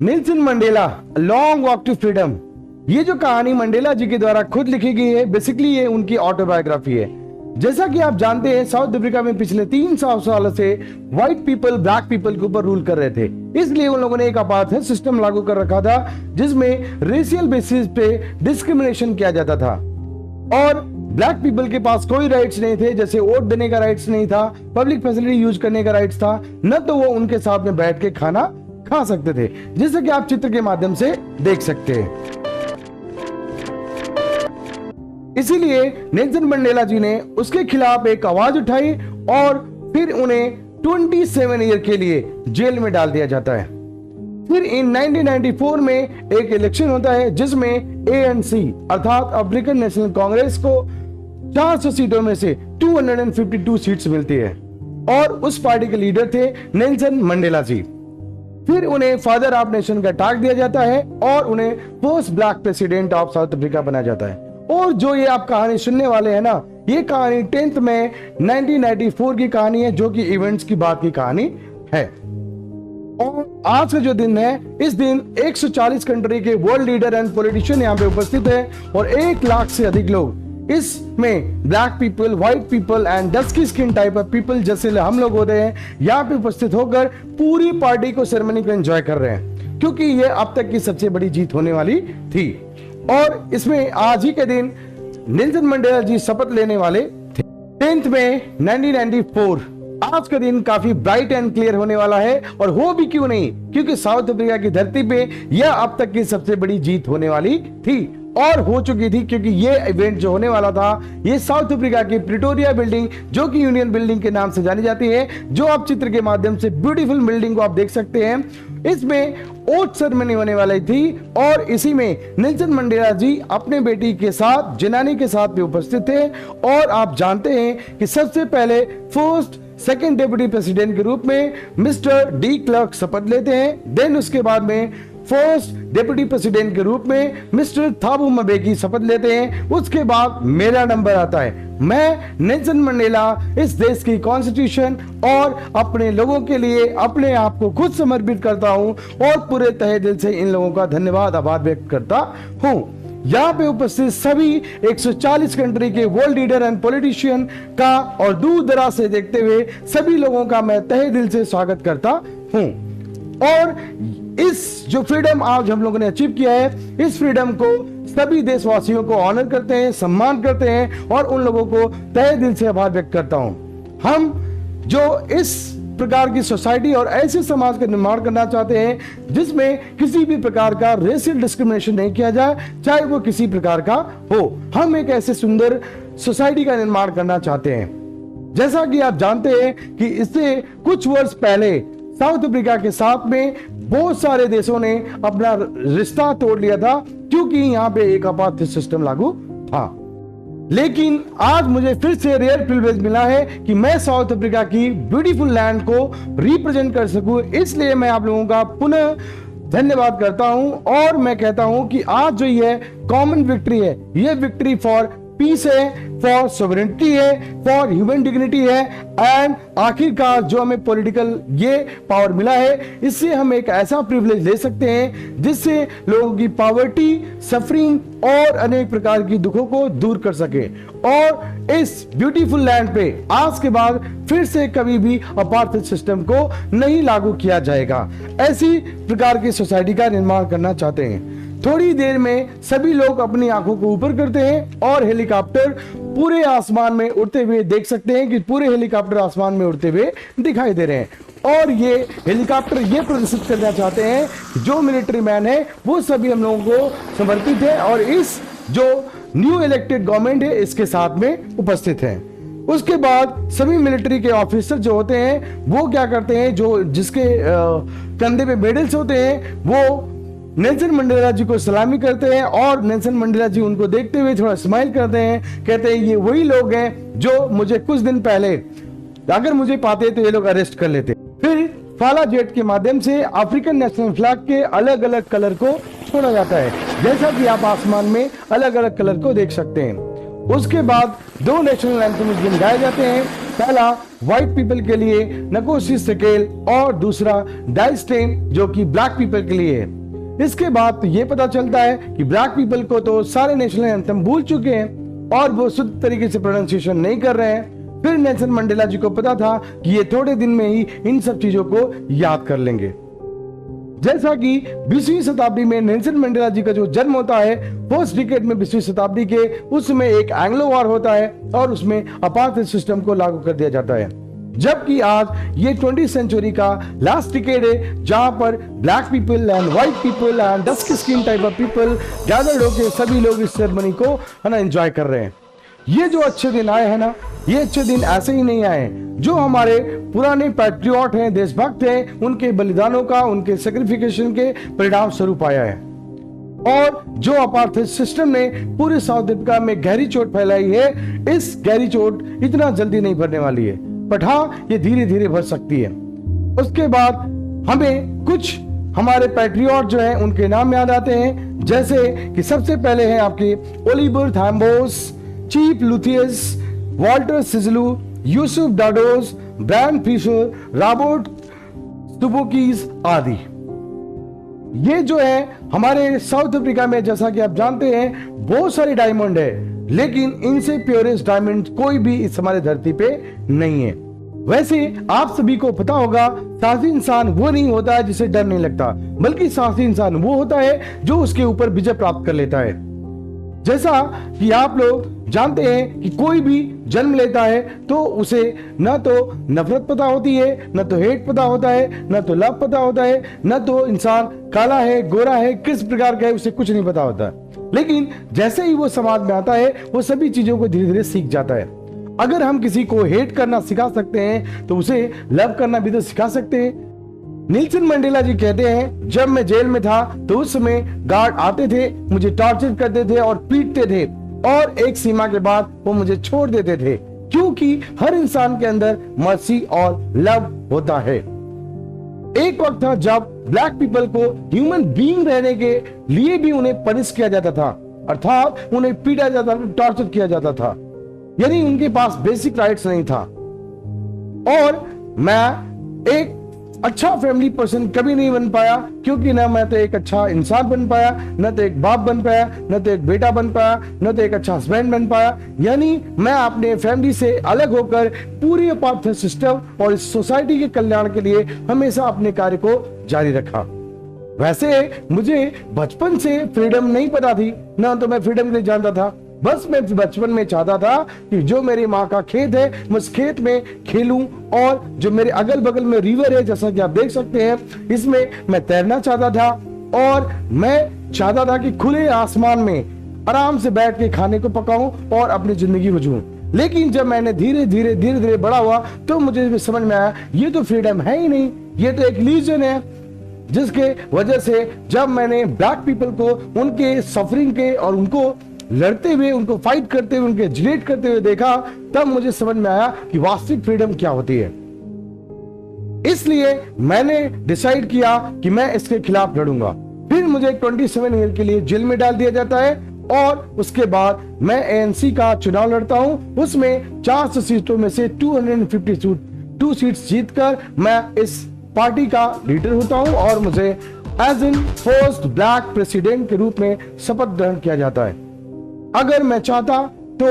Nelson Mandela Long Walk to Freedom, ये जो कहानी मंडेला जी के द्वारा खुद लिखी गई है, बेसिकली ये उनकी ऑटोबायोग्राफी है। जैसा कि आप जानते हैं, साउथ अफ्रीका में पिछले 300 सालों से व्हाइट पीपल ब्लैक पीपल के ऊपर रूल कर रहे थे। इसलिए उन लोगों ने एक अपार्थाइड सिस्टम लागू कर रखा था जिसमें रेशियल बेसिस पे डिस्क्रिमिनेशन किया जाता था और ब्लैक पीपल के पास कोई राइट्स नहीं थे, जैसे वोट देने का राइट्स नहीं था, पब्लिक फैसिलिटी यूज करने का राइट्स था, न तो वो उनके साथ में बैठ के खाना खा सकते थे, जैसे कि आप चित्र के माध्यम से देख सकते हैं। इसीलिए नेल्सन मंडेला जी ने उसके खिलाफ एक आवाज उठाई और फिर उन्हें 27 ईयर के लिए जेल में डाल दिया जाता है। फिर इन 1994 में एक इलेक्शन होता है जिसमें ANC अर्थात अफ्रीकन नेशनल कांग्रेस को 400 सीटों में से 252 सीट्स मिलती है और उस पार्टी के लीडर थे नेल्सन मंडेला जी। फिर उन्हें फादर ऑफ नेशन का टैग दिया जाता है और उन्हें first black president of South Africa बनाया जाता है। और जो ये आप कहानी सुनने वाले हैं ना, ये कहानी 10 मई 1994 की कहानी है, जो कि इवेंट्स की बात की कहानी है। और आज का जो दिन है, इस दिन 140 कंट्री के वर्ल्ड लीडर एंड पॉलिटिशियन यहाँ पे उपस्थित है और 1 लाख से अधिक लोग इसमें black people, white people and dusky skin type of people जैसे हम लोग होते हैं, यहाँ पे उपस्थित होकर पूरी पार्टी को सेरेमनी को एंजॉय कर रहे हैं, क्योंकि ये अब तक की सबसे बड़ी जीत होने वाली थी। और इसमें आज ही के दिन नेल्सन मंडेला जी शपथ लेने वाले थे। 10 मई 1994 आज का दिन काफी ब्राइट एंड क्लियर होने वाला है, और हो भी क्यों नहीं, क्योंकि साउथ अफ्रीका की धरती पे यह अब तक की सबसे बड़ी जीत होने वाली थी और हो चुकी थी, क्योंकि ये इवेंट जो होने वाला था, ये साउथ अफ्रीका की प्रिटोरिया बिल्डिंग, जो कि यूनियन बिल्डिंग के नाम से जानी जाती है, जो आप चित्र के माध्यम से ब्यूटीफुल बिल्डिंग को आप देख सकते हैं, इसमें ओथ सेरेमनी होने वाली थी और इसी में नेल्सन मंडेला जी अपने बेटी के साथ, जनानी के साथ भी उपस्थित थे। और आप जानते हैं कि सबसे पहले फर्स्ट सेकंड डेप्यूटी प्रेसिडेंट के रूप में मिस्टर डी क्लर्क शपथ लेते हैं। देन उसके बाद में फर्स्ट डेप्यूटी प्रेसिडेंट के रूप में मिस्टर थाबू म्बेकी शपथ लेते हैं। उसके बाद मेरा नंबर आता है। मैं नेल्सन मंडेला इस देश की कॉन्स्टिट्यूशन और अपने लोगों के लिए अपने आप को खुद समर्पित करता हूं और पूरे तहे दिल से इन लोगों का धन्यवाद आभार व्यक्त करता हूं। यहाँ पे उपस्थित सभी 140 कंट्री के वर्ल्ड लीडर एंड पॉलिटिशियन का और दूर दराज से देखते हुए सभी लोगों का मैं तहे दिल से स्वागत करता हूं। और इस जो फ्रीडम आज हम लोगों ने अचीव किया है, इस फ्रीडम को सभी देशवासियों को ऑनर करते हैं, सम्मान करते हैं और उन लोगों को तहे दिल से आभार व्यक्त करता हूं। हम जो इस प्रकार की सोसाइटी और ऐसे समाज का निर्माण करना चाहते हैं जिसमें किसी भी प्रकार का रेशियल डिस्क्रिमिनेशन नहीं किया जाए, चाहे वो किसी प्रकार का हो। हम एक ऐसे सुंदर सोसाइटी का निर्माण करना चाहते हैं। जैसा कि आप जानते हैं कि इससे कुछ वर्ष पहले साउथ अफ्रीका के साथ में बहुत सारे देशों ने अपना रिश्ता तोड़ लिया था, क्योंकि यहाँ पे एक अपार्थाइड सिस्टम लागू था। लेकिन आज मुझे फिर से रेयर प्रिविलेज मिला है कि मैं साउथ अफ्रीका की ब्यूटीफुल लैंड को रिप्रेजेंट कर सकूं। इसलिए मैं आप लोगों का पुनः धन्यवाद करता हूं और मैं कहता हूं कि आज जो ये कॉमन विक्ट्री है, ये विक्ट्री फॉर पीस है, फॉर सोवरेनिटी है, फॉर ह्यूमन डिग्निटी है एंड आखिरकार जो हमें पॉलिटिकल ये पावर मिला है, इससे हम एक ऐसा प्रिविलेज ले सकते हैं जिससे लोगों की पॉवर्टी, सफरिंग और अनेक प्रकार की दुखों को दूर कर सके और इस ब्यूटीफुल लैंड पे आज के बाद फिर से कभी भी अपार्थाइड सिस्टम को नहीं लागू किया जाएगा। ऐसी प्रकार की सोसाइटी का निर्माण करना चाहते हैं। थोड़ी देर में सभी लोग अपनी आंखों को ऊपर करते हैं और हेलीकॉप्टर पूरे आसमान में उड़ते हुए देख सकते हैं कि पूरे हेलीकॉप्टर आसमान में उड़ते हुए दिखाई दे रहे हैं। और ये हेलीकॉप्टर ये प्रदर्शित करना चाहते हैं कि जो मिलिट्री मैन है वो सभी हम लोगों को समर्पित है और इस जो न्यू इलेक्टेड गवर्नमेंट है इसके साथ में उपस्थित है। उसके बाद सभी मिलिट्री के ऑफिसर जो होते हैं वो क्या करते हैं, जो जिसके कंधे पे मेडल्स होते हैं, वो नेल्सन मंडेला जी को सलामी करते हैं और नेल्सन मंडेला जी उनको देखते हुए थोड़ा स्माइल करते हैं, कहते हैं ये वही लोग हैं जो मुझे कुछ दिन पहले अगर मुझे पाते तो ये लोग अरेस्ट कर लेते। फिर फाला जेट के माध्यम से अफ्रीकन नेशनल फ्लैग के अलग अलग कलर को छोड़ा जाता है, जैसा कि आप आसमान में अलग अलग कलर को देख सकते हैं। उसके बाद 2 नेशनल एंथम गाए जाते हैं पहला व्हाइट पीपल के लिए नकोसिस्टेकेल और दूसरा डाइस्टेन जो कि ब्लैक पीपल के लिए है। इसके बाद तो ये पता चलता है कि ब्लैक पीपल को तो सारे नेशनल एंथम भूल चुके हैं और वो शुद्ध तरीके से प्रोनाउंसिएशन नहीं कर रहे हैं। फिर नेल्सन मंडेला जी को पता था कि ये थोड़े दिन में ही इन सब चीजों को याद कर लेंगे। जैसा कि 20वीं शताब्दी में नेल्सन मंडेला जी का जो जन्म होता है, फर्स्ट डिकेड में 20वीं शताब्दी के, उसमें एक एंग्लो वॉर होता है और उसमें अपार्थाइड सिस्टम को लागू कर दिया जाता है। जबकि आज ये 20th सेंचुरी का लास्ट डिकेड है जहां पर black people and white people and dusk skin type of people gathered होकर सभी लोग इस सेरेमनी को है ना एंजॉय कर रहे हैं। ये जो अच्छे दिन आए हैं ना, ये अच्छे दिन ऐसे ही नहीं आए। जो हमारे पुराने पैट्रियट हैं, देशभक्त हैं, उनके बलिदानों का, उनके सेक्रिफिकेशन के परिणाम स्वरूप आया है। और जो अपार्थाइड सिस्टम ने पूरे साउथ अफ्रीका में गहरी चोट फैलाई है, इस गहरी चोट इतना जल्दी नहीं भरने वाली है, बट हाँ ये धीरे धीरे भर सकती है। उसके बाद हमें कुछ हमारे पैट्रियट जो हैं उनके नाम याद आते हैं, जैसे कि सबसे पहले हैं आपके Oliver Tambo, Chief Luthuli, Walter Sisulu, Yusuf Dadoo, Bryan Fischer, Robert Sobukwe आदि। ये जो है हमारे साउथ अफ्रीका में, जैसा कि आप जानते हैं, बहुत सारे डायमंड है, लेकिन इनसे प्योरेस्ट डायमंड कोई भी इस हमारे धरती पे नहीं है। वैसे आप सभी को पता होगा, साहसी इंसान वो नहीं होता है जिसे डर नहीं लगता, बल्कि साहसी इंसान वो होता है जो उसके ऊपर विजय प्राप्त कर लेता है। जैसा कि आप लोग जानते हैं कि कोई भी जन्म लेता है तो उसे न तो नफरत पता होती है, न तो हेट पता होता है, न तो लव पता होता है, न तो इंसान काला है, गोरा है, किस प्रकार का है, उसे कुछ नहीं पता होता। लेकिन जैसे ही वो समाज में आता है, वो सभी चीजों को धीरे धीरे सीख जाता है। अगर हम किसी को हेट करना सिखा सकते हैं तो उसे लव करना भी तो सिखा सकते हैं। नेल्सन मंडेला जी कहते हैं, जब मैं जेल में था तो उस समय गार्ड आते थे, मुझे टॉर्चर करते थे और पीटते थे, और एक सीमा के बाद वो मुझे छोड़ देते थे, क्योंकि हर इंसान के अंदर मर्सी और लव होता है। एक वक्त था जब ब्लैक पीपल को ह्यूमन बीइंग रहने के लिए भी उन्हें पनिश किया जाता था, अर्थात उन्हें पीटा जाता था, टॉर्चर किया जाता था, यानी उनके पास बेसिक राइट्स नहीं था। और मैं एक अच्छा फैमिली पर्सन कभी नहीं बन पाया, क्योंकि ना मैं तो एक अच्छा इंसान बन पाया, न तो एक बाप बन पाया, न तो एक बेटा बन पाया, न तो एक अच्छा हस्बैंड बन पाया। यानी मैं अपने फैमिली से अलग होकर पूरी अपार्थाइड सिस्टम और इस सोसाइटी के कल्याण के लिए हमेशा अपने कार्य को जारी रखा। वैसे मुझे बचपन से फ्रीडम नहीं पता थी, ना तो मैं फ्रीडम के लिए जानता था। बस मैं बचपन में चाहता था कि जो मेरी माँ का खेत है, मैं उस खेत में खेलूं, और जो मेरे अगल बगल में रिवर है, जैसा कि आप देख सकते हैं, इसमें मैं तैरना चाहता था। और मैं चाहता था कि खुले आसमान में आराम से बैठ के खाने को पकाऊं और अपनी जिंदगी को जीऊं। लेकिन जब मैंने धीरे धीरे बड़ा हुआ तो मुझे समझ में आया, ये तो फ्रीडम है ही नहीं, ये तो एक लीजन है। जिसके वजह से जब मैंने ब्लैक पीपल को उनके सफरिंग के और उनको लड़ते हुए, उनको फाइट करते हुए, उनके जिलेट करते हुए देखा, तब मुझे समझ में आया कि वास्तविक फ्रीडम क्या होती है। इसलिए मैंने डिसाइड किया कि मैं इसके खिलाफ लड़ूंगा। फिर मुझे 27 ईयर के लिए जेल में डाल दिया जाता है, और उसके बाद मैं एएनसी का चुनाव लड़ता हूं। उसमें 400 सीटों में से 252 सीट्स जीतकर मैं इस पार्टी का लीडर होता हूं, और मुझे as in first black president के रूप में शपथ ग्रहण किया जाता है। अगर मैं चाहता तो,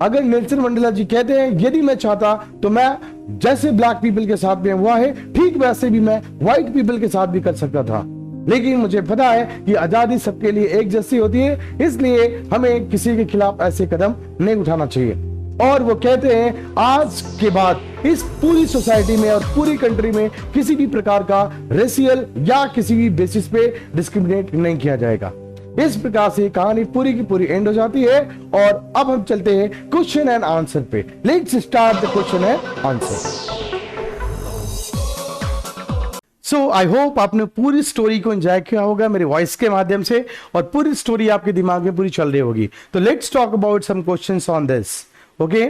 अगर नेल्सन मंडेला जी कहते हैं, यदि मैं चाहता तो मैं जैसे ब्लैक पीपल के साथ में हुआ है, ठीक वैसे भी मैं व्हाइट पीपल के साथ भी कर सकता था। लेकिन मुझे पता है कि आजादी सबके लिए एक जैसी होती है, इसलिए हमें किसी के खिलाफ ऐसे कदम नहीं उठाना चाहिए। और वो कहते हैं, आज के बाद इस पूरी सोसाइटी में और पूरी कंट्री में किसी भी प्रकार का रेशियल या किसी भी बेसिस पे डिस्क्रिमिनेट नहीं किया जाएगा। इस प्रकार से कहानी पूरी की पूरी एंड हो जाती है। और अब हम चलते हैं क्वेश्चन एंड आंसर पे। Let's start the question and answer. So I hope आपने पूरी स्टोरी को एंजॉय किया होगा मेरे वॉइस के माध्यम से, और पूरी स्टोरी आपके दिमाग में पूरी चल रही होगी। तो let's talk about some questions on this. Okay,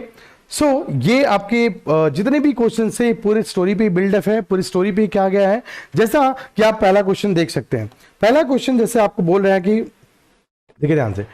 so ये आपके जितने भी क्वेश्चन से पूरी स्टोरी पे बिल्डअप है, पूरी स्टोरी पे क्या गया है, जैसा कि आप पहला क्वेश्चन देख सकते हैं। पहला क्वेश्चन जैसे आपको बोल रहा है कि, देखिए ध्यान से,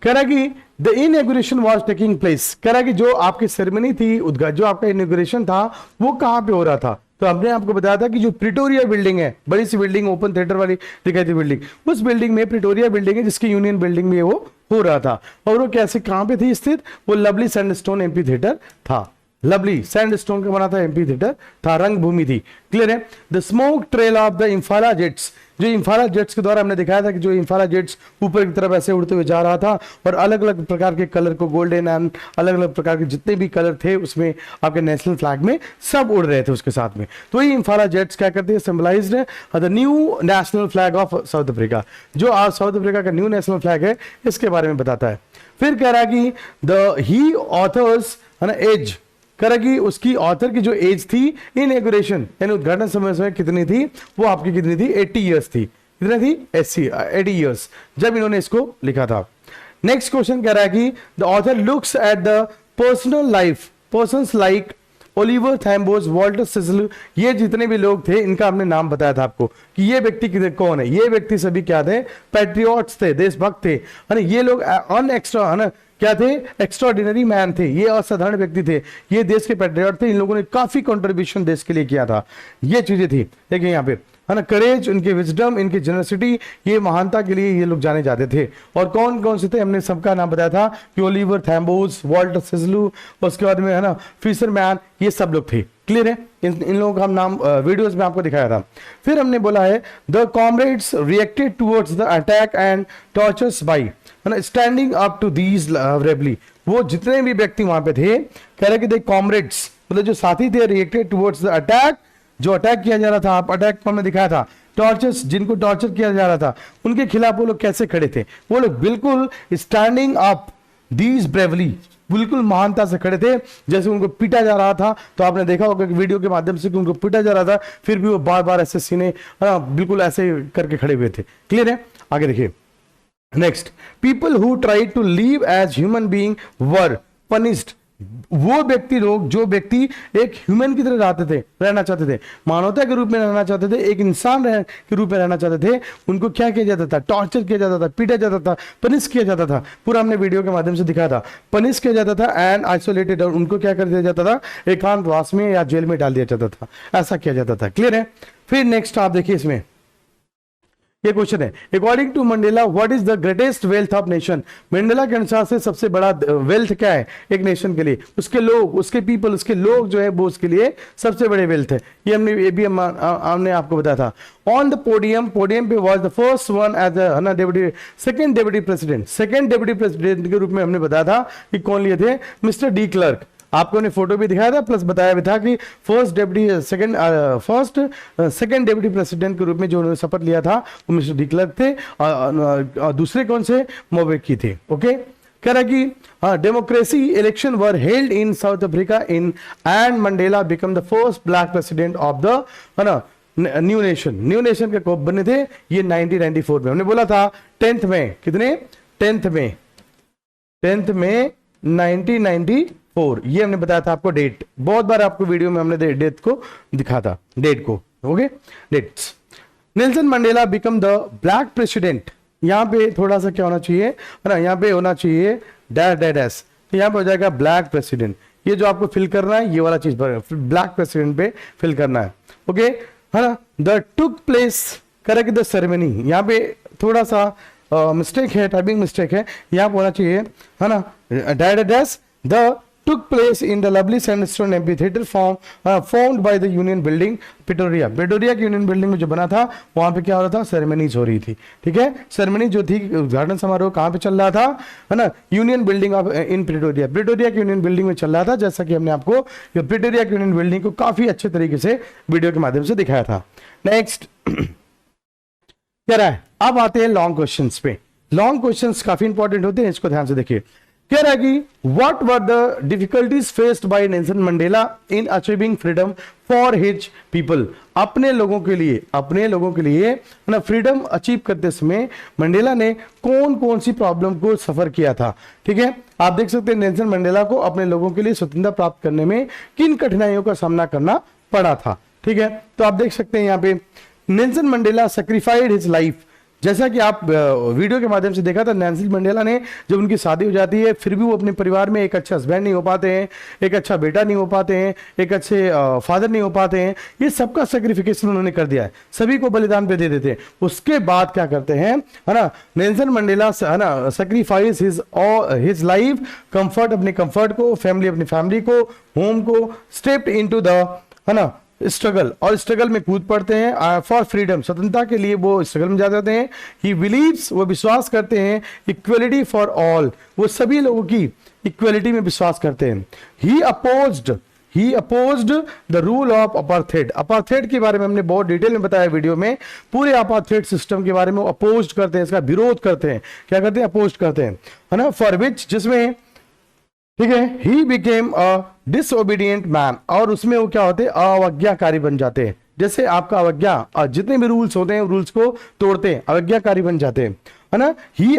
कह रहा कि the inauguration was taking place, कह रहा कि जो आपकी सेरेमनी थी, जो आपका इनॉग्रेशन था वो कहाँ पे हो रहा था। तो हमने आपको बताया था कि जो प्रिटोरिया बिल्डिंग है, बड़ी सी बिल्डिंग ओपन थिएटर वाली दिखाई थी बिल्डिंग, उस बिल्डिंग में प्रिटोरिया बिल्डिंग है जिसकी यूनियन बिल्डिंग में वो हो रहा था। और वो कैसे कहाँ पे थी स्थित, वो लवली सैंडस्टोन एम्पी थिएटर था। लवली सैंडस्टोन का बना था एम्पी थिएटर था, रंगभूमि थी। क्लियर है। The smoke trail of the Impala jets, जो इम्फाला जेट्स के द्वारा हमने दिखाया था कि जो इम्फाला जेट्स ऊपर की तरफ ऐसे उड़ते हुए जा रहा था और अलग अलग प्रकार के कलर को, गोल्डन एंड अलग अलग प्रकार के जितने भी कलर थे उसमें आपके नेशनल फ्लैग में सब उड़ रहे थे उसके साथ में। तो ये इम्फाला जेट्स क्या करते हैं, symbolised the new national flag of South Africa, जो आज साउथ अफ्रीका का न्यू नेशनल फ्लैग है इसके बारे में बताता है। फिर कह रहा है कि द ही ऑथर्स है ना एज, कह रहा कि उसकी ऑथर की जो एज थी इनॉग्रेशन यानी उद्घाटन समय कितनी थी, वो आपकी कितनी थी, 80 ईयर्स थी। कितनी थी, 80 ईयर्स जब इन्होंने इसको लिखा था। नेक्स्ट क्वेश्चन कह रहा है कि the author looks at the personal life persons like Oliver Tambo, Walter Sisulu, ये जितने भी लोग थे इनका हमने नाम बताया था आपको कि ये व्यक्ति कौन है। ये व्यक्ति सभी क्या थे, पैट्रियट्स थे, देशभक्त थे, है ना। ये लोग अनएक्स्ट्रा है ना क्या थे, एक्स्ट्राऑर्डिनरी मैन थे, ये असाधारण व्यक्ति थे, ये देश के पैट्रियट थे, इन लोगों ने काफी कंट्रीब्यूशन देश के लिए किया था। ये चीजें थी, देखिए यहाँ पे है ना, करेज, उनकी विजडम, इनकी जनरसिटी, ये महानता के लिए ये लोग जाने जाते थे। और कौन कौन से थे, हमने सबका नाम बताया था कि ओलिवर थैम्बोस, वॉल्टर सिजलू, उसके बाद में है ना फिशरमैन, ये सब लोग थे। क्लियर है। इन लोगों का हम नाम वीडियोस में आपको दिखाया था। फिर हमने बोला है the comrades reacted towards the attack and tortures by standing up to these bravely, वो जितने भी व्यक्ति वहां पे थे कह रहे कि द कॉमरेड्स मतलब जो साथी थे, रिएक्टेड टुवर्ड्स द अटैक, जो अटैक किया जा रहा था, आप अटैक को हमने दिखाया था, टॉर्चर्स जिनको टॉर्चर किया जा रहा था उनके खिलाफ वो लोग कैसे खड़े थे, वो लोग बिल्कुल स्टैंडिंग अप दीज ब्रेवली, बिल्कुल महानता से खड़े थे। जैसे उनको पीटा जा रहा था, तो आपने देखा होगा कि वीडियो के माध्यम से कि उनको पीटा जा रहा था, फिर भी वो बार बार ऐसे सीने बिल्कुल ऐसे करके खड़े हुए थे। क्लियर है। आगे देखिए next, people who try to live as human being were punished, वो व्यक्ति लोग जो व्यक्ति एक ह्यूमन की तरह रहना चाहते थे, मानवता के रूप में रहना चाहते थे, एक इंसान के रूप में रहना चाहते थे, उनको क्या किया जाता था, टॉर्चर किया जाता था, पीटा जाता था, पनिश किया जाता था। पूरा हमने वीडियो के माध्यम से दिखाया था। पनिश किया जाता था एंड आइसोलेटेड, और उनको क्या कर दिया जाता था, एकांतवास में या जेल में डाल दिया जाता था, ऐसा किया जाता था। क्लियर है। फिर नेक्स्ट आप देखिए, इसमें ये क्वेश्चन है, according to Mandela what is the greatest wealth of nation, Mandela के अनुसार से सबसे बड़ा वेल्थ क्या है एक नेशन के लिए, उसके लोग, उसके पीपल, उसके लोग जो है वो उसके लिए सबसे बड़े वेल्थ है। ये हमने आपको बताया था। ऑन द पोडियम पे was the first one as deputy second deputy president के रूप में हमने बताया था कि कौन लिए थे, मिस्टर डी क्लर्क। आपको ने फोटो भी दिखाया था, प्लस बताया भी था कि फर्स्ट सेकंड डेप्यूटी प्रेसिडेंट के रूप में जो उन्होंने शपथ लिया था वो मिस्टर डी क्लर्क थे, और दूसरे कौन से, मोबेकी थे। ओके, कह रहा कि democracy election were held in south Africa in and Mandela become the first black president of the new nation के कोप बने थे ये 1994 में। हमने बोला था 10th में, कितने 10th में 1994, ये हमने बताया था आपको डेट, बहुत बार आपको वीडियो में हमने डेट को दिखा था, डेट को। Okay, dates. Nelson Mandela become the black president, यहाँ पे थोड़ा सा क्या होना चाहिए है ना, यहाँ पे होना चाहिए डैश, तो यहाँ पे हो जाएगा ब्लैक प्रेसिडेंट। ये जो आपको फिल करना है, ये वाला चीज ब्लैक प्रेसिडेंट पे फिल करना है। ओके, है ना। The took place correct the ceremony, यहाँ पे थोड़ा सा मिस्टेक है, टाइपिंग मिस्टेक है, यहाँ पे होना चाहिए है ना, dash the took place in the lovely sandstone amphitheater formed by the Union Building, Pretoria की यूनियन बिल्डिंग में जो बना था, वहां पे क्या हो रहा था, सेरेमनीज हो रही थी। ठीक है, सेरेमनी जो थी, उद्घाटन समारोह कहां पे चल रहा था, है ना, union building of in Pretoria की यूनियन बिल्डिंग में चल रहा था, जैसा कि हमने आपको प्रिटोरिया की यूनियन बिल्डिंग को काफी अच्छे तरीके से वीडियो के माध्यम से दिखाया था। नेक्स्ट क्या रहा है, अब आते हैं लॉन्ग क्वेश्चंस पे। लॉन्ग क्वेश्चंस काफी इंपॉर्टेंट होते हैं, इसको ध्यान से देखिए। कह रहा है कि what were the difficulties faced by Nelson Mandela in achieving freedom for his people, अपने लोगों के लिए ना फ्रीडम अचीव करते समय मंडेला ने कौन कौन सी प्रॉब्लम को सफर किया था। ठीक है, आप देख सकते हैं नेल्सन मंडेला को अपने लोगों के लिए स्वतंत्रता प्राप्त करने में किन कठिनाइयों का सामना करना पड़ा था। ठीक है, तो आप देख सकते हैं यहाँ पे नेल्सन मंडेला सैक्रिफाइड हिज लाइफ, जैसा कि आप वीडियो के माध्यम से देखा था, नेल्सन मंडेला ने जब उनकी शादी हो जाती है फिर भी वो अपने परिवार में एक अच्छा हस्बैंड नहीं हो पाते हैं, एक अच्छा बेटा नहीं हो पाते हैं, एक अच्छे फादर नहीं हो पाते हैं। ये सबका सेक्रिफिकेशन उन्होंने कर दिया है, सभी को बलिदान पे दे देते हैं। उसके बाद क्या करते हैं, है ना, नेल्सन मंडेला है ना सेक्रीफाइस हिज लाइफ, कंफर्ट अपने कंफर्ट को, फैमिली अपनी फैमिली को, होम को, स्टेप्ड इनटू द, है ना, स्ट्रगल, और स्ट्रगल में कूद पड़ते हैं फॉर फ्रीडम, स्वतंत्रता के लिए वो स्ट्रगल में जा जाते हैं। ही बिलीव्स, वो विश्वास करते हैं, इक्वलिटी फॉर ऑल, वो सभी लोगों की इक्वलिटी में विश्वास करते हैं। He opposed the rule of apartheid, apartheid के बारे में हमने बहुत डिटेल में बताया वीडियो में, पूरे अपार्थेड सिस्टम के बारे में अपोज करते हैं, इसका विरोध करते हैं। क्या करते हैं, अपोज करते हैं, है ना, फॉर विच, जिसमें, ठीक है, he became a disobedient man, और उसमें वो क्या होते हैं, अवज्ञाकारी बन जाते हैं। जैसे आपका अवज्ञा, जितने भी रूल्स होते हैं रूल्स को तोड़ते हैं, अवज्ञाकारी बन जाते हैं, है ना। He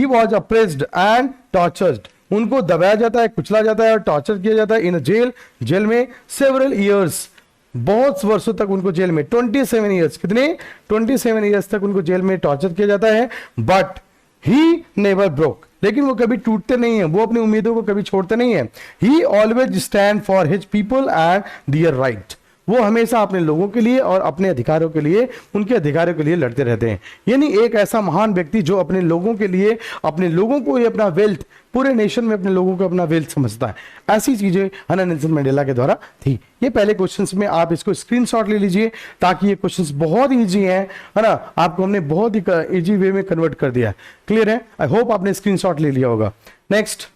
was apprised and tortured, उनको दबाया जाता है, कुचला जाता है और टॉर्चर किया जाता है इन जेल में सेवरल ईयर्स, बहुत वर्षों तक उनको जेल में, 27 ईयर्स, कितने, 27 ईयर्स तक उनको जेल में टॉर्चर किया जाता है। बट ही नेवर ब्रोक, लेकिन वो कभी टूटते नहीं है, वो अपनी उम्मीदों को कभी छोड़ते नहीं है। He always stand for his people and their right, वो हमेशा अपने लोगों के लिए और अपने अधिकारों के लिए, उनके अधिकारों के लिए लड़ते रहते हैं। यानी एक ऐसा महान व्यक्ति जो अपने लोगों के लिए, अपने लोगों को, ये अपना वेल्थ, पूरे नेशन में अपने लोगों को अपना वेल्थ समझता है। ऐसी चीजें हना नेल्सन मंडेला के द्वारा थी। ये पहले क्वेश्चंस में आप इसको स्क्रीनशॉट ले लीजिए, ताकि ये क्वेश्चंस बहुत ईजी है ना, आपको हमने बहुत ही ईजी वे में कन्वर्ट कर दिया है। क्लियर है, आई होप आपने स्क्रीनशॉट ले लिया होगा। नेक्स्ट,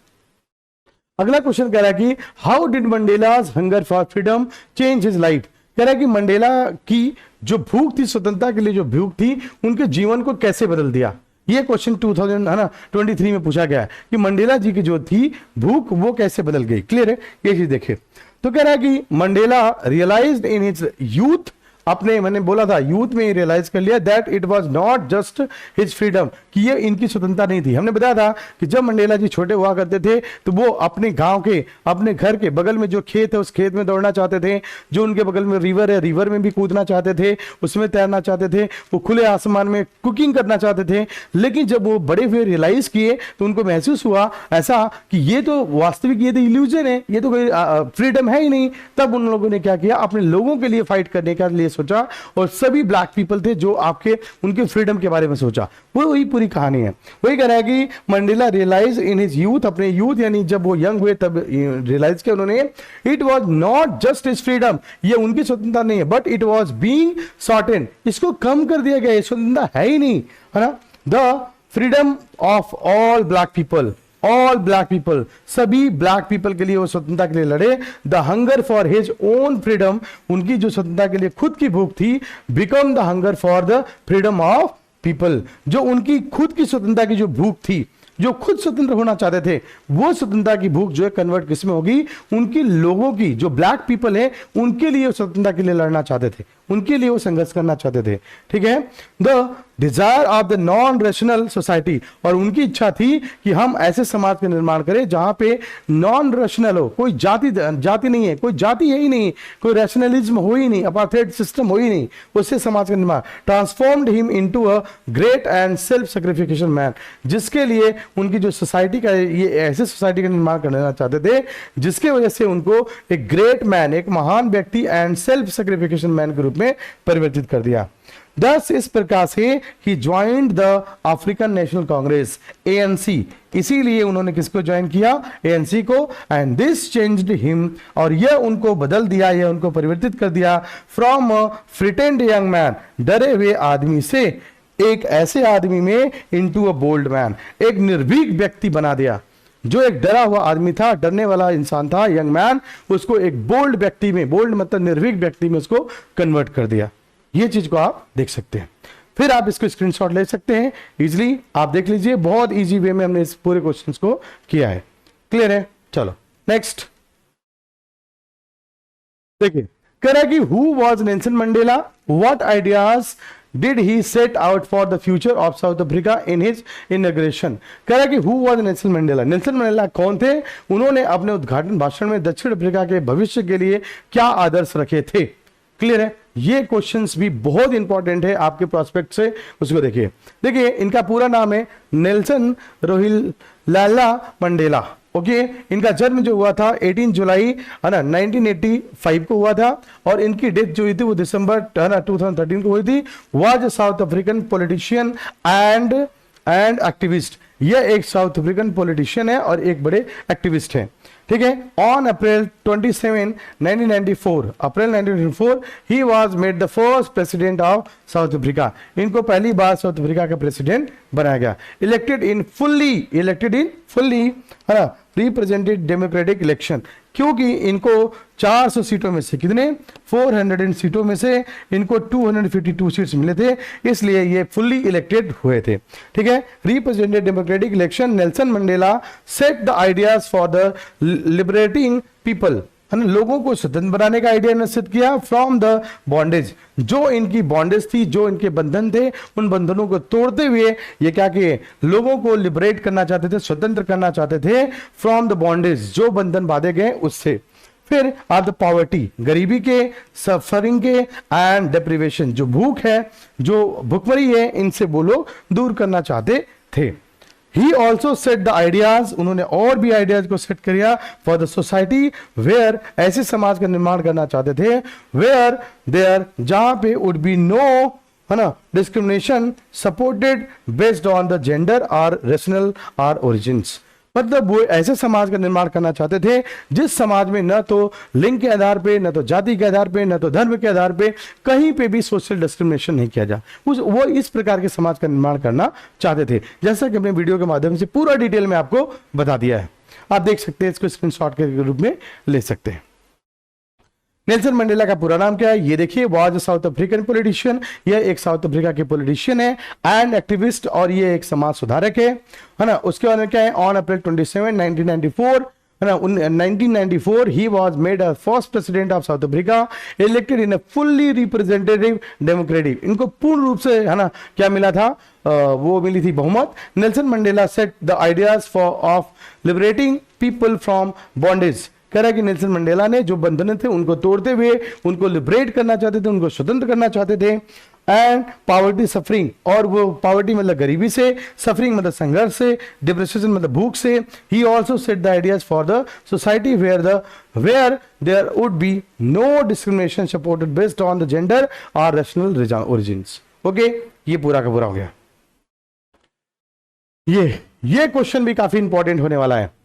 अगला क्वेश्चन कह रहा है कि how did Mandela's hunger for freedom change his life. कह रहा है कि मंडेला की जो भूख थी, स्वतंत्रता के लिए जो भूख थी, उनके जीवन को कैसे बदल दिया। ये क्वेश्चन 2023 में पूछा गया है कि मंडेला जी की जो थी भूख, वो कैसे बदल गई। क्लियर है, ये चीज देखिए। तो कह रहा है कि Mandela realized in his youth, अपने, मैंने बोला था यूथ में रियलाइज कर लिया that it was not just his freedom, कि ये इनकी स्वतंत्रता नहीं थी। हमने बताया था कि जब मंडेला जी छोटे हुआ करते थे तो वो अपने गांव के, अपने घर के बगल में जो खेत है उस खेत में दौड़ना चाहते थे, जो उनके बगल में रिवर है रिवर में भी कूदना चाहते थे, उसमें तैरना चाहते थे, वो खुले आसमान में कुकिंग करना चाहते थे। लेकिन जब वो बड़े हुए रियलाइज किए तो उनको महसूस हुआ ऐसा कि ये तो वास्तविक, ये तो इल्यूजन है, ये तो कोई फ्रीडम है ही नहीं। तब उन लोगों ने क्या किया, अपने लोगों के लिए फाइट करने का लिए सोचा, और सभी ब्लैक पीपल थे जो आपके, उनके फ्रीडम के बारे में सोचा। वो वही पूरी कहानी है। वही कह रहा है कि Mandela realize in his youth, अपने यूथ यानी जब वो यंग हुए तब रियलाइज किया उन्होंने, it was not just his freedom, ये उनकी स्वतंत्रता नहीं है, but it was being shorten, इसको कम कर दिया गया, स्वतंत्रता है ही नहीं, है ना। The freedom of all black people, all black people, सभी ब्लैक पीपल के लिए वो स्वतंत्रता के लिए लड़े। The hunger for his own freedom, उनकी जो स्वतंत्रता के लिए खुद की भूख थी, become the hunger for the freedom of people, जो उनकी खुद की स्वतंत्रता की जो भूख थी, जो खुद स्वतंत्र होना चाहते थे, वो स्वतंत्रता की भूख जो है कन्वर्ट किसमें होगी, उनकी लोगों की, जो ब्लैक पीपल है उनके लिए स्वतंत्रता के लिए लड़ना चाहते थे, उनके लिए वो संघर्ष करना चाहते थे। ठीक है, the desire of the non rational society, और उनकी इच्छा थी कि हम ऐसे समाज का निर्माण करें जहां पे नॉन रेशनल हो, कोई जाति नहीं है, कोई जाति है ही नहीं, कोई रैशनलिज्म हो ही नहीं, अपार्थाइड सिस्टम हो ही नहीं, उससे समाज का निर्माण। Transformed him into a great and self sacrification man, जिसके लिए उनकी जो सोसाइटी का, ये ऐसे सोसाइटी का निर्माण करना चाहते थे जिसके वजह से उनको एक ग्रेट मैन, एक महान व्यक्ति एंड सेल्फ सैक्रिफिकेशन मैन के रूप में परिवर्तित कर दिया। दस इस प्रकार से he joined the African national Congress, ANC, इसीलिए उन्होंने किसको ज्वाइन किया, ANC को। एंड दिस चेंज्ड हिम, और यह उनको बदल दिया, यह उनको परिवर्तित कर दिया, फ्रॉम अ फ्रिटेंड यंग मैन, डरे हुए आदमी से एक ऐसे आदमी में, इनटू अ बोल्ड मैन, एक निर्भीक व्यक्ति बना दिया। जो एक डरा हुआ आदमी था, डरने वाला इंसान था, यंग मैन, उसको एक बोल्ड व्यक्ति में, बोल्ड मतलब निर्भीक व्यक्ति में उसको कन्वर्ट कर दिया। ये चीज को आप देख सकते हैं। फिर आप इसको स्क्रीनशॉट ले सकते हैं इजीली, आप देख लीजिए, बहुत इजी वे में हमने इस पूरे क्वेश्चंस को किया है। क्लियर है, चलो नेक्स्ट देखिए। कह रहा है कि who was Nelson Mandela, what ideas did he set out for the future of South Africa in his inauguration. कह रहा है कि who was Nelson Mandela, Nelson Mandela कौन थे, उन्होंने अपने उद्घाटन भाषण में दक्षिण अफ्रीका के भविष्य के लिए क्या आदर्श रखे थे। क्लियर है, ये क्वेश्चंस भी बहुत इंपॉर्टेंट है आपके प्रोस्पेक्ट से, उसको देखिए इनका पूरा नाम है नेल्सन रोहिल्ला मंडेला। ओके, इनका जन्म जो हुआ था 18 जुलाई है ना 1985 को हुआ था, और इनकी डेथ जो हुई थी वो दिसंबर 2013 को हुई थी। Was south African politician and activist. यह एक साउथ अफ्रीकन पॉलिटिशियन है और एक बड़े एक्टिविस्ट हैं, ठीक है। On April 27 1994, April 1994 he was made the first president of South Africa. इनको पहली बार साउथ अफ्रीका का प्रेसिडेंट बनाया गया। इलेक्टेड इन फुल्ली है ना रिप्रेजेंटेड डेमोक्रेटिक इलेक्शन, क्योंकि इनको 400 सीटों में से कितने 400 सीटों में से इनको 252 सीट्स मिले थे, इसलिए ये फुल्ली इलेक्टेड हुए थे, ठीक है। Represented democratic election, Nelson Mandela set the ideas for the liberating people, है ना, लोगों को स्वतंत्र बनाने का आइडिया निश्चित किया फ्रॉम द बॉन्डेज, जो इनकी बॉन्डेज थी, जो इनके बंधन थे, उन बंधनों को तोड़ते हुए ये क्या किए, लोगों को लिबरेट करना चाहते थे, स्वतंत्र करना चाहते थे फ्रॉम द बॉन्डेज, जो बंधन बांधे गए उससे। फिर आर द पॉवर्टी, गरीबी के, सफरिंग के एंड डिप्रिवेशन, जो भूख है, जो भुखमरी है, इनसे वो लोग दूर करना चाहते थे। He also set the ideas, उन्होंने और भी आइडियाज को सेट किया फॉर द सोसाइटी वेयर, ऐसे समाज का निर्माण करना चाहते थे वेयर देयर, जहां पे वुड बी नो, है ना, discrimination supported based on the gender और रेशनल और ओरिजिन्स। मतलब वो ऐसे समाज का निर्माण करना चाहते थे जिस समाज में न तो लिंग के आधार पे, न तो जाति के आधार पे, न तो धर्म के आधार पे कहीं पे भी सोशल डिस्क्रिमिनेशन नहीं किया जाए। वो इस प्रकार के समाज का निर्माण करना चाहते थे, जैसा कि अपने वीडियो के माध्यम से पूरा डिटेल में आपको बता दिया है। आप देख सकते हैं, इसको स्क्रीनशॉट के रूप में ले सकते हैं। नेल्सन मंडेला का पूरा नाम क्या है ये देखिए, वाज साउथ अफ्रीकन पॉलिटिशियन, यह एक साउथ अफ्रीका के पॉलिटिशियन है एंड एक्टिविस्ट, और ये एक समाज सुधारक है ना। उसके बाद में क्या है, ऑन अप्रैल 27 1994, है ना, 1994 he was made a first president of South Africa, elected in a fully representative democratic, इनको पूर्ण रूप से, है ना, क्या मिला था, वो मिली थी बहुमत। Nelson Mandela set the ideas for of liberating people from bondage, कह रहा है कि नेल्सन मंडेला ने जो बंधन थे उनको तोड़ते हुए उनको लिबरेट करना चाहते थे, उनको स्वतंत्र करना चाहते थे। एंड पावर्टी सफरिंग, और वो पावर्टी मतलब गरीबी से, सफरिंग मतलब संघर्ष से, डिप्रेशन मतलब भूख से। He also set the ideas for the society where there would be no discrimination supported based on the gender और रेशनल ओरिजिन्स। ओके, ये पूरा का पूरा हो गया। ये क्वेश्चन भी काफी इंपॉर्टेंट होने वाला है।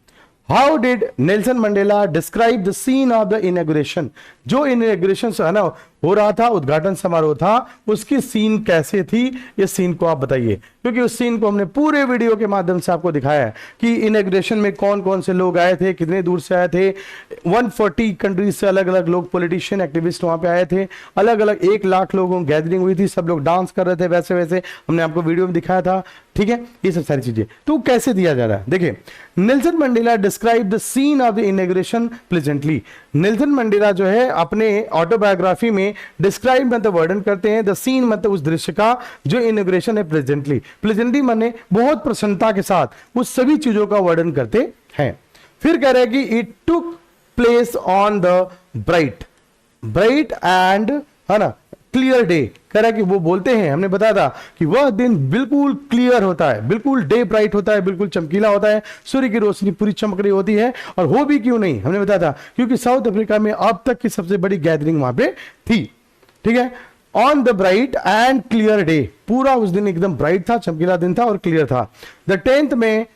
How did Nelson Mandela describe the scene of the inauguration, जो इनॉग्रेशन है ना हो रहा था, उद्घाटन समारोह था, उसकी सीन कैसे थी, इस सीन को आप बताइए, क्योंकि उस सीन को हमने पूरे वीडियो के माध्यम से आपको दिखाया है कि इनॉग्रेशन में कौन कौन से लोग आए थे, कितने दूर से आए थे। 140 कंट्रीज से अलग अलग लोग, पॉलिटिशियन, एक्टिविस्ट वहां पे आए थे, अलग अलग 1 लाख लोगों की गैदरिंग हुई थी, सब लोग डांस कर रहे थे, वैसे वैसे हमने आपको वीडियो में दिखाया था, ठीक है। ये सब सारी चीजें तो कैसे दिया जा रहा है, देखिए, Nelson Mandela describe the scene of the inauguration pleasantly. Nelson Mandela जो है अपने ऑटोबायोग्राफी में डिस्क्राइब मतलब वर्णन करते हैं, द सीन मतलब उस दृश्य का जो इनॉग्रेशन है, प्लेजेंटली माने बहुत प्रसन्नता के साथ उस सभी चीजों का वर्णन करते हैं। फिर कह रहे हैं कि it took place on the bright and, है ना, क्लियर डे। कह रहा है कि वो बोलते हैं, हमने बताया था कि वह दिन बिल्कुल क्लियर होता है, बिल्कुल डे ब्राइट होता है, बिल्कुल चमकीला होता है, सूर्य की रोशनी पूरी चमक रही होती है। और हो भी क्यों नहीं, हमने बताया था क्योंकि साउथ अफ्रीका में अब तक की सबसे बड़ी गैदरिंग वहां पे थी, ठीक है। On the bright and clear day, पूरा उस दिन एकदम ब्राइट था, चमकीला दिन था और क्लियर था। द 10th में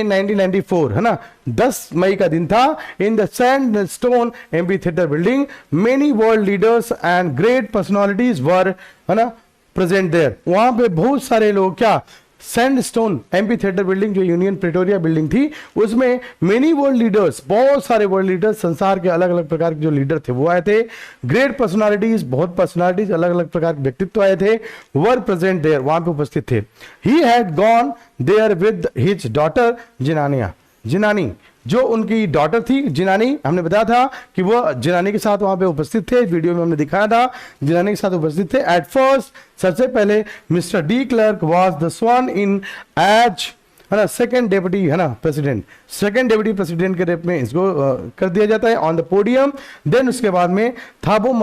1994, है ना, 10 मई का दिन था। In the sandstone amphitheatre building many world leaders and great personalities were, है ना, प्रेजेंट देयर। वहां पे बहुत सारे लोग, क्या, सैंडस्टोन एम्फी थिएटर बिल्डिंग जो यूनियन प्रिटोरिया बिल्डिंग थी, उसमें मेनी वर्ल्ड लीडर्स, बहुत सारे वर्ल्ड लीडर्स, संसार के अलग अलग प्रकार के जो लीडर थे वो आए थे। ग्रेट पर्सनालिटीज, बहुत पर्सनालिटीज, अलग अलग प्रकार के व्यक्तित्व आए थे, वर प्रेजेंट देयर, वहां पे उपस्थित थे। He had gone there with his daughter Zinani, जो उनकी डॉटर थी जिनानी, हमने बताया था कि वो जिनानी के साथ वहां पे उपस्थित थे, वीडियो में हमने दिखाया था, जिनानी के साथ उपस्थित थे। एट फर्स्ट, सबसे पहले mister de Klerk was the sworn in as, है ना, सेकंड डेप्यूटी, है ना, प्रेसिडेंट, सेकंड डेप्यूटी प्रेसिडेंट के रूप में इसको कर दिया जाता है ऑन द पोडियम। देन उसके बाद में थाबो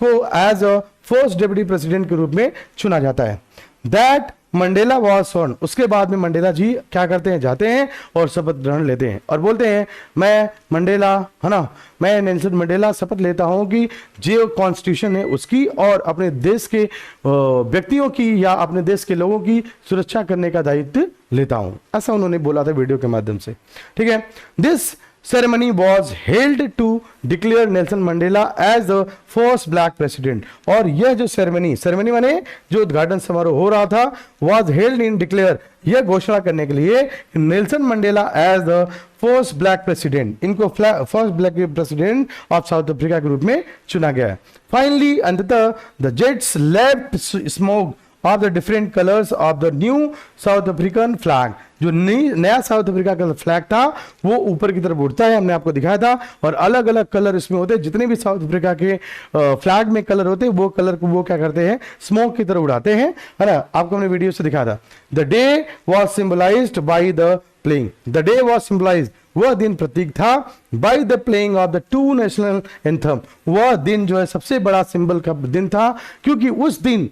को as a first deputy president के रूप में चुना जाता है। दैट मंडेला वॉज स्वर्न, उसके बाद में मंडेला जी क्या करते हैं, जाते हैं और शपथ ग्रहण लेते हैं और बोलते हैं मैं मंडेला, है ना, मैं नेल्सन मंडेला शपथ लेता हूं कि जो कॉन्स्टिट्यूशन है उसकी और अपने देश के व्यक्तियों की या अपने देश के लोगों की सुरक्षा करने का दायित्व लेता हूं, ऐसा उन्होंने बोला था वीडियो के माध्यम से। ठीक है, this ceremony was held to declare Nelson Mandela as the first black president। और यह जो सेरेमनी माने जो उद्घाटन समारोह हो रहा था, was held in declare, यह घोषणा करने के लिए Nelson Mandela as the first black president, इनको first black president of South Africa के रूप में चुना गया। फाइनली अंततः the jets left smoke of the different colours of the new south African flag, जो नया साउथ अफ्रीका का फ्लैग था वो ऊपर की तरफ उड़ता है, हमने आपको दिखाया था, और अलग अलग कलर इसमें होते हैं, जितने भी साउथ अफ्रीका के फ्लैग में कलर होते हैं वो कलर को वो क्या करते हैं, स्मोक की तरफ उड़ाते हैं, है ना, आपको हमने वीडियो से दिखाया था। The day was symbolised by the playing, the day was symbolised, वह दिन प्रतीक था, by the playing of the two national anthem, वह दिन जो है सबसे बड़ा सिंबल का दिन था, क्योंकि उस दिन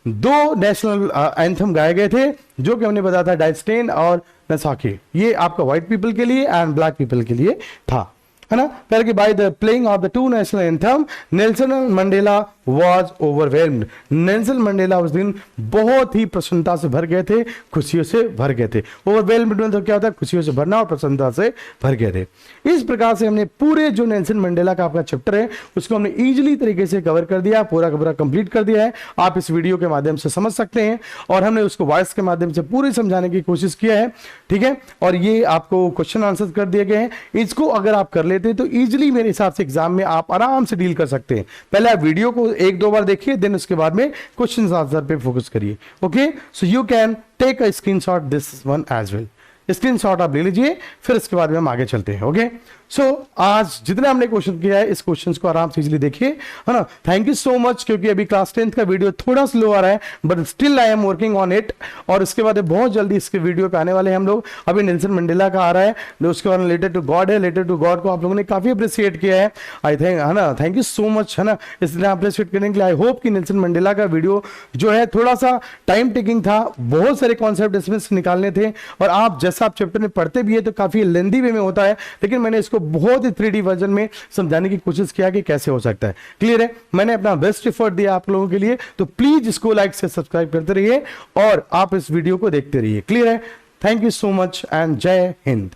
दो नेशनल एंथम गाए गए थे, जो कि हमने बताया था डाइस्टेन और नसाके, ये आपका व्हाइट पीपल के लिए एंड ब्लैक पीपल के लिए था, है ना। पहले कि by the playing of the two national anthem Nelson Mandela was overwhelmed, Nelson Mandela उस दिन बहुत ही प्रसन्नता से भर गए थे, खुशियों से भर गए थे। ओवरवेल्म्ड मतलब क्या होता है, खुशियों से भरना और प्रसन्नता से भर गए थे। इस प्रकार से हमने पूरे जो नेल्सन मंडेला का आपका चैप्टर है उसको हमने इजीली तरीके से कवर कर दिया, पूरा का पूरा कंप्लीट कर दिया है, आप इस वीडियो के माध्यम से समझ सकते हैं, और हमने उसको वॉइस के माध्यम से पूरी समझाने की कोशिश किया है। ठीक है, और ये आपको क्वेश्चन आंसर कर दिए गए हैं, इसको अगर आप कर लेते हैं तो इजीली मेरे हिसाब से एग्जाम में आप आराम से डील कर सकते हैं। पहले आप वीडियो को एक दो बार देखिए, देन उसके बाद में क्वेश्चन आंसर पे फोकस करिए। Okay, so you can take a screenshot this one as well, screenshot आप ले लीजिए, फिर इसके बाद में हम आगे चलते हैं। ओके, सो आज जितना हमने क्वेश्चन किया है इस क्वेश्चन को आराम से इजीली देखिए, है ना। थैंक यू सो मच, क्योंकि अभी क्लास 10th का वीडियो थोड़ा स्लो आ रहा है, but still I am working on it, और इसके बाद बहुत जल्दी इसके वीडियो पे आने वाले हैं हम लोग। अभी नेल्सन मंडेला का आ रहा है, उसके बाद रिलेटेड टू गॉड है, रिलेटेड टू गॉड को आप लोगों ने काफी अप्रिशिएट किया है, आई थिंक, है ना। थैंक यू सो मच, है ना, इसलिए अप्रिशिएट करने के लिए। आई होप कि नेल्सन मंडेला का वीडियो जो है थोड़ा सा टाइम टेकिंग था, बहुत सारे कॉन्सेप्ट इसमें से निकालने थे, और आप जैसा आप चैप्टर में पढ़ते भी है तो काफी लेंदी वे में होता है, लेकिन मैंने इसको बहुत ही 3D वर्जन में समझाने की कोशिश किया कि कैसे हो सकता है। क्लियर है, मैंने अपना बेस्ट एफर्ट दिया आप लोगों के लिए, तो प्लीज इसको लाइक से सब्सक्राइब करते रहिए और आप इस वीडियो को देखते रहिए। क्लियर है, thank you so much and जय हिंद।